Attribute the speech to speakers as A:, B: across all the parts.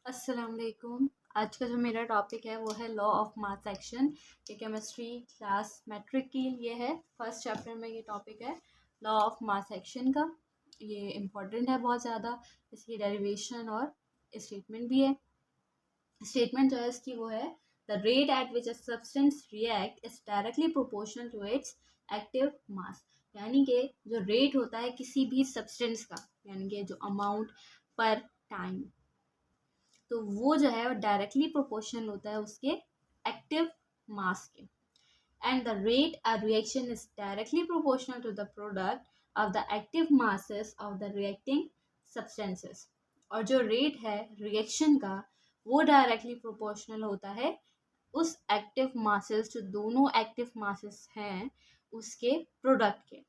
A: अस्सलाम वालेकुम। आज का जो मेरा टॉपिक है वो है लॉ ऑफ मास एक्शन। ये केमिस्ट्री क्लास मैट्रिक के लिए है। फर्स्ट चैप्टर में ये टॉपिक है लॉ ऑफ मास एक्शन का। ये इम्पॉर्टेंट है बहुत ज़्यादा। इसकी डेरिवेशन और स्टेटमेंट भी है। स्टेटमेंट जो है इसकी वो है the rate at which a substance react is directly proportional to its active mass. यानी कि जो रेट होता है किसी भी सब्सटेंस का, यानी कि जो अमाउंट पर टाइम, तो वो जो है वो डायरेक्टली प्रोपोर्शनल होता है उसके एक्टिव मास के। And the rate a reaction is directly proportional to the product of the active masses of the reacting substances. और जो रेट है रिएक्शन का वो डायरेक्टली प्रोपोर्शनल होता है उस एक्टिव मासेस, जो दोनों एक्टिव मासेस हैं उसके प्रोडक्ट के।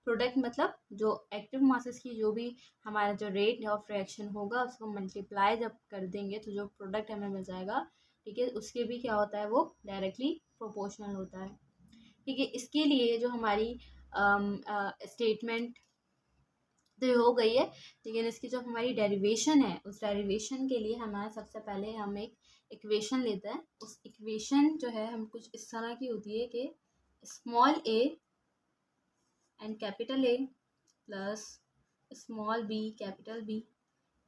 A: प्रोडक्ट मतलब जो एक्टिव मासेस की जो भी हमारा जो रेट ऑफ रिएक्शन होगा उसको मल्टीप्लाई जब कर देंगे तो जो प्रोडक्ट हमें मिल जाएगा, ठीक है, उसके भी क्या होता है वो डायरेक्टली प्रोपोर्शनल होता है। ठीक है, इसके लिए जो हमारी स्टेटमेंट तो हो गई है, लेकिन इसकी जो हमारी डेरिवेशन है उस डेरिवेशन के लिए हमारा सबसे पहले हम एक इक्वेशन लेते हैं। उस इक्वेशन जो है हम कुछ इस तरह की होती है कि small A and capital A plus small B capital B,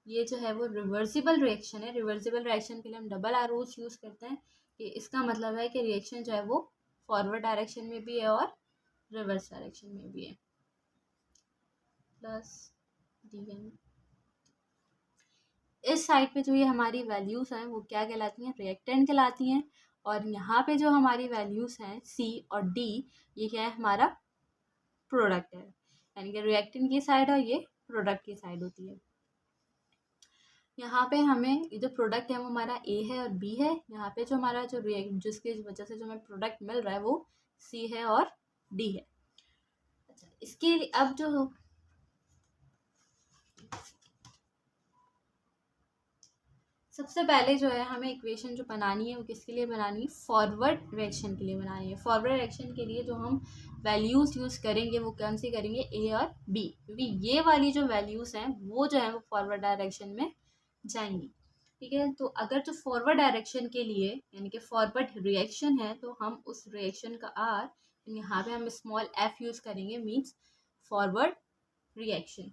A: ये जो है वो रिवर्सिबल रिएक्शन है। रिवर्सिबल रिएक्शन के लिए हम डबल एरोज यूज़ करते हैं कि इसका मतलब है कि रिएक्शन जो है वो फॉरवर्ड डायरेक्शन में भी है और रिवर्स डायरेक्शन में भी है। प्लस डी एन, इस साइड पे जो ये हमारी वैल्यूज़ हैं वो क्या कहलाती हैं, रिएक्टेंट कहलाती हैं। और यहाँ पे जो हमारी वैल्यूज़ हैं सी और डी, ये क्या है, हमारा प्रोडक्ट है। यानी कि रिएक्टेंट की साइड और ये प्रोडक्ट की साइड होती है। यहाँ पे हमें ये जो प्रोडक्ट है वो हमारा ए है और बी है। यहाँ पे जो हमारा जो रिएक्ट जिसकी वजह से जो हमें प्रोडक्ट मिल रहा है वो सी है और डी है। अच्छा, इसके अब जो सबसे पहले जो है हमें इक्वेशन जो बनानी है वो किसके लिए बनानी है, फॉरवर्ड रिएक्शन के लिए बनानी है। फॉरवर्ड रिएक्शन के लिए जो हम वैल्यूज़ यूज़ करेंगे वो कौन सी करेंगे, ए और बी, क्योंकि ये वाली जो वैल्यूज़ हैं वो जो है वो फॉरवर्ड डायरेक्शन में जाएंगी। ठीक है, तो अगर जो फॉरवर्ड डायरेक्शन के लिए यानी कि फॉरवर्ड रिएक्शन है तो हम उस रिएक्शन का आर यहाँ पे हम स्मॉल एफ यूज़ करेंगे, मीन्स फॉरवर्ड रिएक्शन,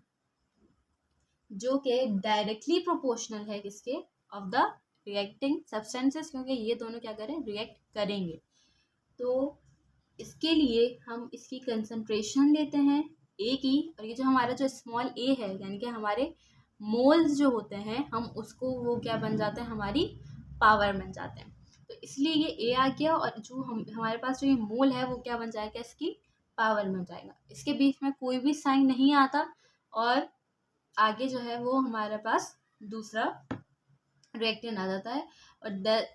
A: जो कि डायरेक्टली प्रोपोर्शनल है किसके, ऑफ द रिएक्टिंग सब्सटेंसेस, क्योंकि ये दोनों क्या करें, रिएक्ट करेंगे। तो इसके लिए हम इसकी कंसंट्रेशन लेते हैं ए की, और ये जो हमारा जो स्मॉल ए है यानी कि हमारे मोल्स जो होते हैं हम उसको वो क्या बन जाते हैं, हमारी पावर बन जाते हैं। तो इसलिए ये ए आ गया और जो हम हमारे पास जो ये मोल है वो क्या बन जाएगा, इसकी पावर बन जाएगा। इसके बीच में कोई भी साइन नहीं आता और आगे जो है वो हमारे पास दूसरा रिएक्टेंट आ जाता है। और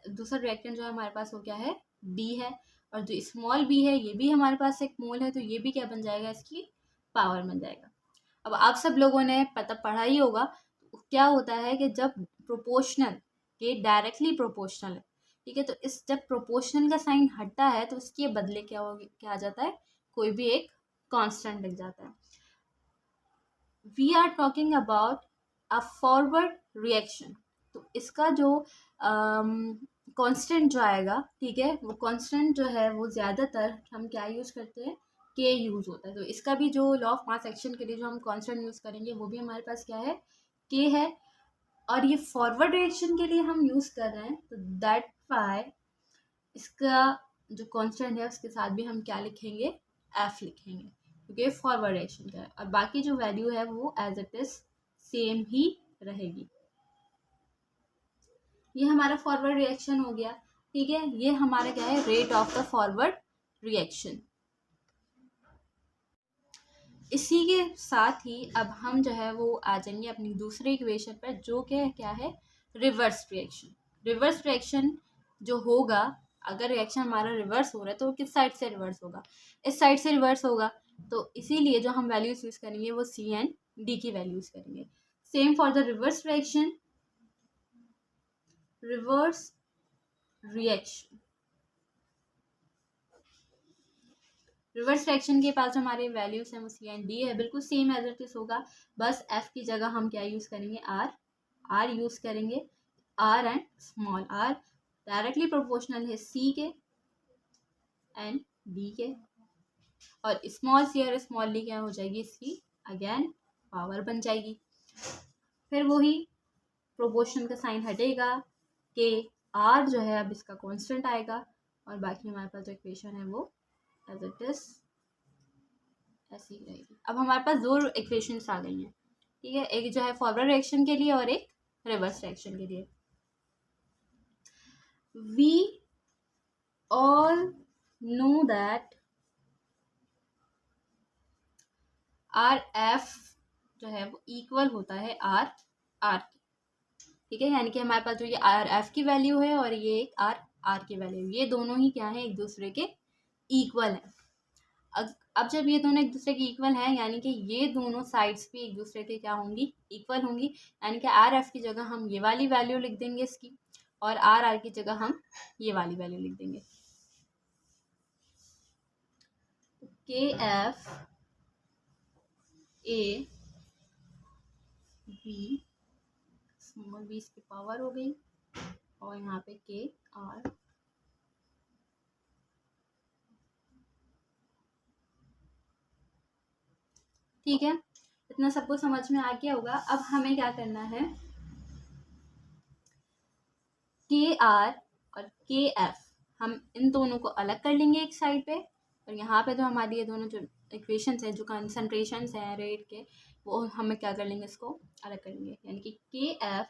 A: दूसरा रिएक्टेंट जो है हमारे पास वो क्या है, बी है। और जो स्मॉल बी है ये भी हमारे पास एक मोल है, तो ये भी क्या बन जाएगा, इसकी पावर बन जाएगा। अब आप सब लोगों ने पता पढ़ा ही होगा क्या होता है कि जब प्रोपोर्शनल के डायरेक्टली प्रोपोर्शनल है, ठीक है, तो इस जब प्रोपोर्शनल का साइन हटता है तो इसके बदले क्या हो, क्या आ जाता है, कोई भी एक कांस्टेंट लग जाता है। We are talking about a forward reaction, तो इसका जो कांस्टेंट जो आएगा, ठीक है, वो कांस्टेंट जो है वो ज़्यादातर हम क्या यूज़ करते हैं, के यूज़ होता है। तो इसका भी जो लॉ ऑफ मास एक्शन के लिए जो हम कांस्टेंट यूज़ करेंगे वो भी हमारे पास क्या है, के है। और ये फॉरवर्ड रिएक्शन के लिए हम यूज़ कर रहे हैं तो दैट वाई इसका जो कांस्टेंट है उसके साथ भी हम क्या लिखेंगे, एफ लिखेंगे, क्योंकि फॉरवर्ड रिएक्शन का है। और बाकी जो वैल्यू है वो एज इट इज सेम ही रहेगी। ये हमारा फॉरवर्ड रिएक्शन हो गया। ठीक है, ये हमारा क्या है, rate of the forward reaction. इसी के साथ ही अब हम जो है वो आ जाएंगे अपनी दूसरी इक्वेशन पर, जो कि क्या है, रिवर्स रिएक्शन। रिवर्स रिएक्शन जो होगा, अगर रिएक्शन हमारा रिवर्स हो रहा है तो किस साइड से रिवर्स होगा, इस साइड से रिवर्स होगा। तो इसीलिए जो हम वैल्यूज यूज करेंगे वो सी एंड डी की वैल्यूज करेंगे। Same for the reverse reaction, reverse reaction, reverse reaction के पास जो हमारे वैल्यूज हैं वो सी एंड डी है, बिल्कुल सेम एज इट इज होगा। बस एफ की जगह हम क्या यूज करेंगे, आर यूज करेंगे। R and small R directly proportional है सी के एंड डी के, और स्मॉल सी और स्मॉल डी क्या हो जाएगी, इसकी अगेन पावर बन जाएगी। फिर वही प्रोपोर्शन का साइन हटेगा, के आर जो है अब इसका कांस्टेंट आएगा, और बाकी हमारे पास जो इक्वेशन है वो एज इट इज ऐसी ही रहेगी। अब हमारे पास दो इक्वेशंस आ गई हैं, ठीक है, एक जो है फॉरवर्ड रिएक्शन के लिए और एक रिवर्स रिएक्शन के लिए। We all know that R F जो है वो इक्वल होता है आर आर की, ठीक है, यानी कि हमारे पास जो ये आर एफ की वैल्यू है और ये एक आर आर की वैल्यू, ये दोनों ही क्या है, एक दूसरे के इक्वल है। अब जब ये दोनों एक दूसरे के इक्वल हैं, यानी कि ये दोनों साइड्स भी एक दूसरे के क्या होंगी, इक्वल होंगी, यानी कि आर एफ की जगह हम ये वाली वैल्यू लिख देंगे इसकी, और आर आर की जगह हम ये वाली वैल्यू लिख देंगे। K F A B, small B इसकी पावर हो गई, और यहाँ पे के आर, ठीक है, इतना सबको समझ में आ गया होगा। अब हमें क्या करना है, के आर और के एफ हम इन दोनों को अलग कर लेंगे एक साइड पे, और यहाँ पे तो हमारी ये दोनों जो इक्वेशंस हैं, जो कंसंट्रेशंस हैं रेट के, वो हमें क्या कर लेंगे, इसको अलग कर लेंगे, यानी कि के एफ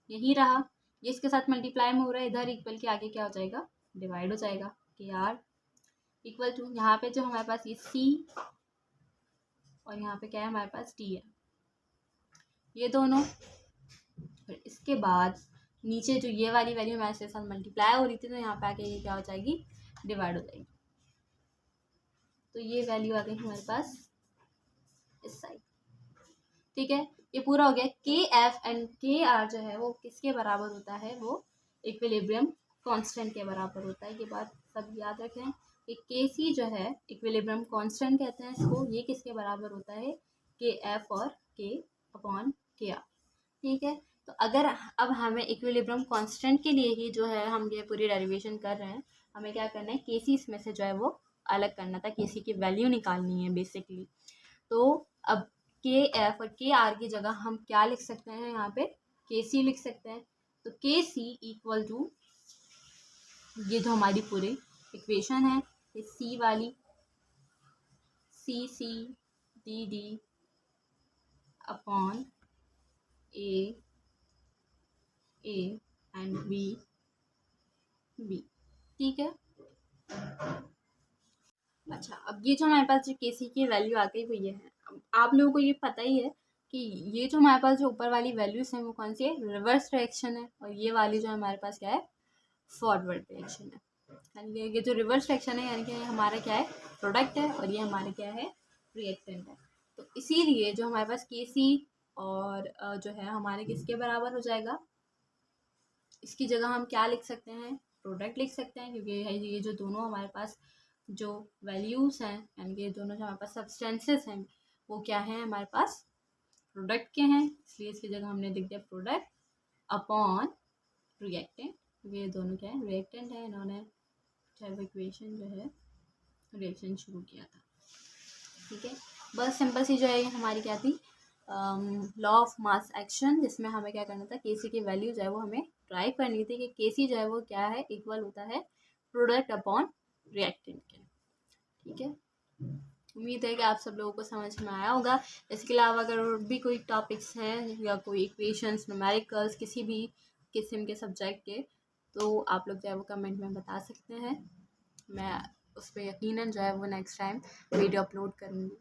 A: यही रहा, ये इसके साथ मल्टीप्लाई में हो रहा है, इधर इक्वल के आगे क्या हो जाएगा, डिवाइड हो जाएगा, के आर इक्वल टू यहाँ पे जो हमारे पास ये सी और यहाँ पे क्या है हमारे पास टी है, ये दोनों, फिर इसके बाद नीचे जो ये वाली वैल्यू हमारे से साथ मल्टीप्लाई हो रही थी, तो यहाँ पे आके ये क्या हो जाएगी, डिवाइड हो जाएगी, तो ये वैल्यू आ गई हमारे पास इस साइड, ठीक है, ये पूरा हो गया। के एफ एंड के आर जो है वो किसके बराबर होता है, वो इक्विलिब्रियम कांस्टेंट के बराबर होता है, ये बात सब याद रखें कि के सी जो है इक्विलिब्रियम कांस्टेंट कहते हैं इसको, ये किसके बराबर होता है, के एफ और के अपॉन के आर, ठीक है। तो अगर अब हमें इक्विलिब्रियम कांस्टेंट के लिए ही जो है हम ये पूरी डेरिवेशन कर रहे हैं, हमें क्या करना है, के सी इसमें से जो है वो अलग करना था, के सी की वैल्यू निकालनी है बेसिकली। तो अब के एफ और के आर की जगह हम क्या लिख सकते हैं, यहाँ पे के सी लिख सकते हैं, तो के सी इक्वल टू ये जो हमारी पूरी इक्वेशन है, ये सी वाली, C C D D upon A and B B, ठीक है। अच्छा, अब ये जो हमारे पास जो के सी की वैल्यू आ गई वो ये है। अब आप लोगों को ये पता ही है कि ये जो हमारे पास जो ऊपर वाली वैल्यूज हैं वो कौन सी है, रिवर्स रिएक्शन है, और ये वाली जो हमारे पास क्या है, फॉरवर्ड रिएक्शन है, यानी कि ये जो रिवर्स रिएक्शन है यानी कि हमारा क्या है, प्रोडक्ट है, और ये हमारा क्या है, रिएक्टेंट है। तो इसीलिए जो हमारे पास के सी और जो है हमारे किसके बराबर हो जाएगा, इसकी जगह हम क्या लिख सकते हैं, प्रोडक्ट लिख सकते हैं, क्योंकि ये जो दोनों हमारे पास जो वैल्यूज़ हैं, यानी कि दोनों जो हमारे पास सब्सटेंसेस हैं वो क्या हैं, हमारे पास प्रोडक्ट के हैं, इसलिए इसकी जगह हमने लिख दिया प्रोडक्ट अपॉन रिएक्टेंट, ये दोनों क्या है, रिएक्टेंट है, इन्होंने चाहे वो इक्वेशन जो है रिएक्शन शुरू किया था, ठीक है। बस सिंपल सी जो है हमारी क्या थी, लॉ ऑफ मास एक्शन, जिसमें हमें क्या करना था, के सी की वैल्यू जो है वो हमें ट्राई करनी थी कि के सी जो है वो क्या है, इक्वल होता है प्रोडक्ट अपॉन रिएक्टेंट के, ठीक है। उम्मीद है कि आप सब लोगों को समझ में आया होगा। इसके अलावा अगर और भी कोई टॉपिक्स हैं या कोई इक्वेशंस, न्यूमेरिकल्स, किसी भी किस्म के सब्जेक्ट के, तो आप लोग जो है वो कमेंट में बता सकते हैं, मैं उस पर यकीनन जो है वो नेक्स्ट टाइम वीडियो अपलोड करूँगी।